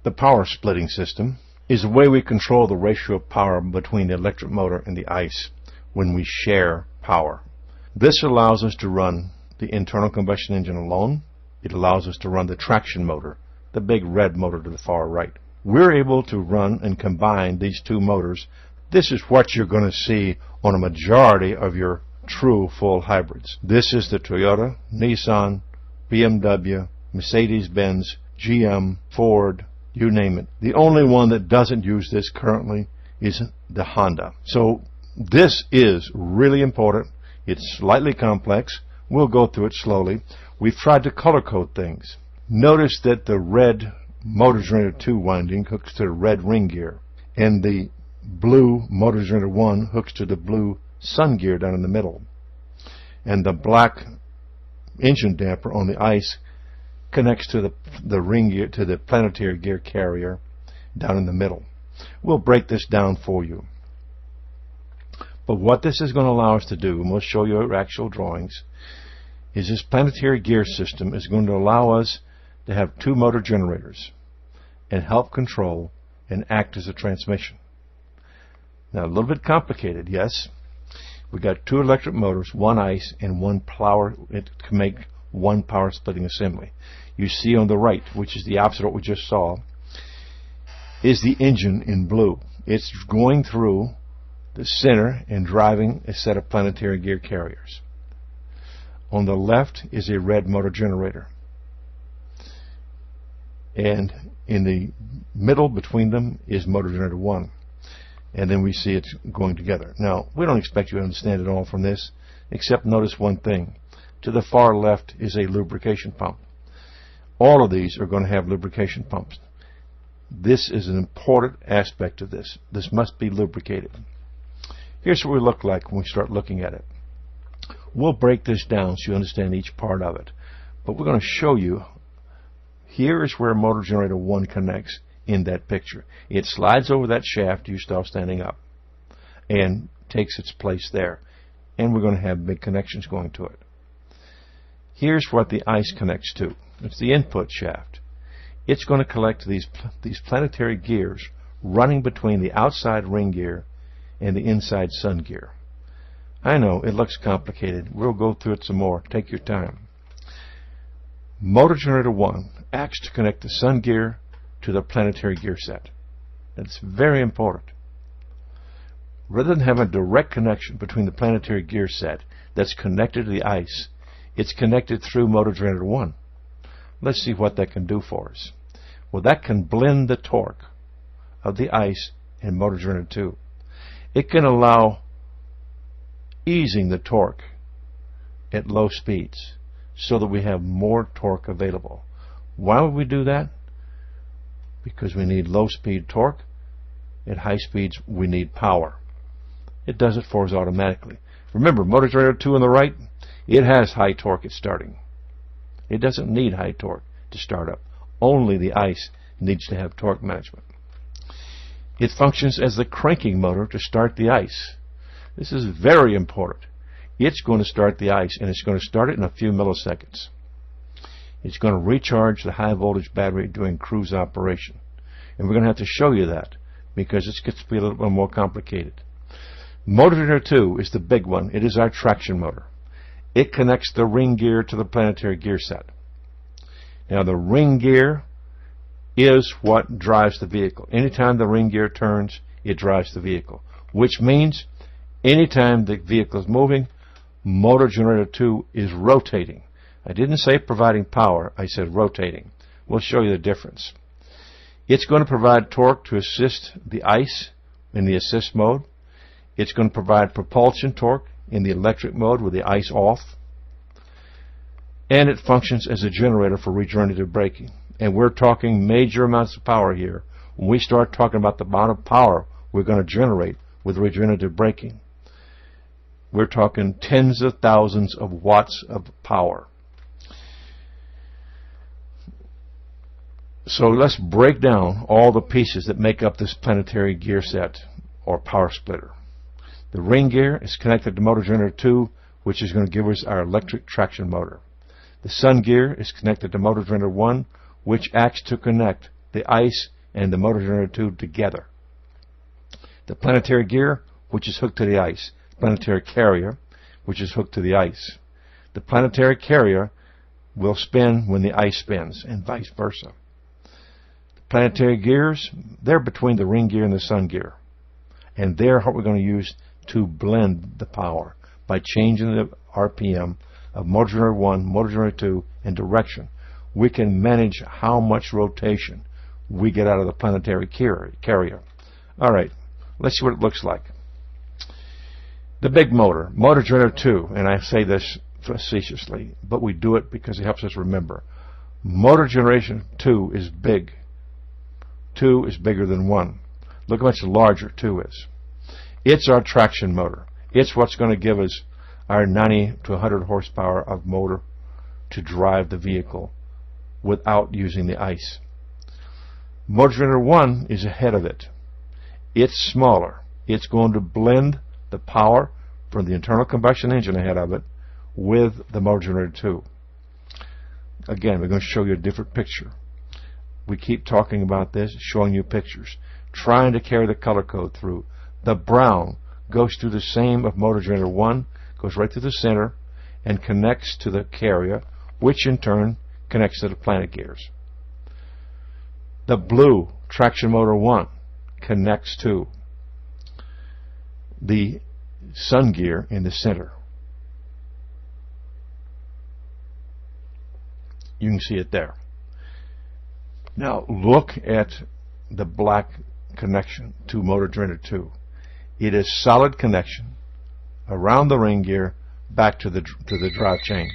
The power splitting system is a way we control the ratio of power between the electric motor and the ICE when we share power. This allows us to run the internal combustion engine alone. It allows us to run the traction motor, the big red motor to the far right. We're able to run and combine these two motors. This is what you're going to see on a majority of your true full hybrids. This is the Toyota, Nissan, BMW, Mercedes-Benz, GM, Ford, you name it. The only one that doesn't use this currently is the Honda. So this is really important. It's slightly complex. We'll go through it slowly. We've tried to color code things. Notice that the red motor generator 2 winding hooks to the red ring gear, and the blue motor generator 1 hooks to the blue sun gear down in the middle, and the black engine damper on the ICE connects to the ring gear, to the planetary gear carrier down in the middle. We'll break this down for you. But what this is going to allow us to do, and we'll show you our actual drawings, is this planetary gear system is going to allow us to have two motor generators and help control and act as a transmission. Now, a little bit complicated, yes. We got two electric motors, one ICE and one power. It can make one power splitting assembly. You see on the right, which is the opposite of what we just saw, is the engine in blue. It's going through the center and driving a set of planetary gear carriers. On the left is a red motor generator. And in the middle between them is motor generator 1. And then we see it going together. Now, we don't expect you to understand it all from this, except notice one thing. To the far left is a lubrication pump. All of these are going to have lubrication pumps. This is an important aspect of this. This must be lubricated. Here's what we look like when we start looking at it. We'll break this down so you understand each part of it. But we're going to show you, here is where motor generator 1 connects in that picture. It slides over that shaft you saw standing up and takes its place there. And we're going to have big connections going to it. Here's what the ICE connects to. It's the input shaft. It's going to collect these planetary gears running between the outside ring gear and the inside sun gear. I know it looks complicated. We'll go through it some more. Take your time. Motor generator 1 acts to connect the sun gear to the planetary gear set. That's very important. Rather than having a direct connection between the planetary gear set that's connected to the ICE, it's connected through motor generator 1. Let's see what that can do for us. Well, that can blend the torque of the ICE and motor generator 2. It can allow easing the torque at low speeds so that we have more torque available. Why would we do that? Because we need low speed torque. At high speeds we need power. It does it for us automatically. Remember, motor generator 2 on the right, it has high torque at starting. It doesn't need high torque to start up. Only the ICE needs to have torque management. It functions as the cranking motor to start the ICE. This is very important. It's going to start the ICE, and it's going to start it in a few milliseconds. It's going to recharge the high voltage battery during cruise operation. And we're going to have to show you that because it gets to be a little bit more complicated. Motor generator 2 is the big one. It is our traction motor. It connects the ring gear to the planetary gear set. Now the ring gear is what drives the vehicle. Anytime the ring gear turns, it drives the vehicle, which means anytime the vehicle is moving, motor generator 2 is rotating. I didn't say providing power, I said rotating. We'll show you the difference. It's going to provide torque to assist the ICE in the assist mode. It's going to provide propulsion torque in the electric mode with the ICE off. And it functions as a generator for regenerative braking. And we're talking major amounts of power here. When we start talking about the amount of power we're going to generate with regenerative braking, we're talking tens of thousands of watts of power. So let's break down all the pieces that make up this planetary gear set or power splitter. The ring gear is connected to motor generator 2, which is going to give us our electric traction motor. The sun gear is connected to motor generator 1, which acts to connect the ice and the motor generator 2 together. The planetary gear, which is hooked to the ice. Planetary carrier, which is hooked to the ice. The planetary carrier will spin when the ice spins, and vice versa. The planetary gears, they're between the ring gear and the sun gear. And they're what we're going to use to blend the power by changing the RPM of motor generator 1, motor generator 2, and direction. We can manage how much rotation we get out of the planetary carrier. All right, let's see what it looks like. The big motor, motor generator 2, and I say this facetiously, but we do it because it helps us remember. Motor generation 2 is big. 2 is bigger than 1. Look how much larger 2 is. It's our traction motor. It's what's going to give us our 90 to 100 horsepower of motor to drive the vehicle without using the ice. Motor generator 1 is ahead of it. It's smaller. It's going to blend the power from the internal combustion engine ahead of it with the motor generator 2. Again, we're going to show you a different picture. We keep talking about this, showing you pictures, trying to carry the color code through. The brown goes through the same of motor generator 1, goes right through the center, and connects to the carrier, which in turn connects to the planet gears. The blue, traction motor 1, connects to the sun gear in the center. You can see it there. Now look at the black connection to motor generator 2. It is solid connection around the ring gear back to the drive chain.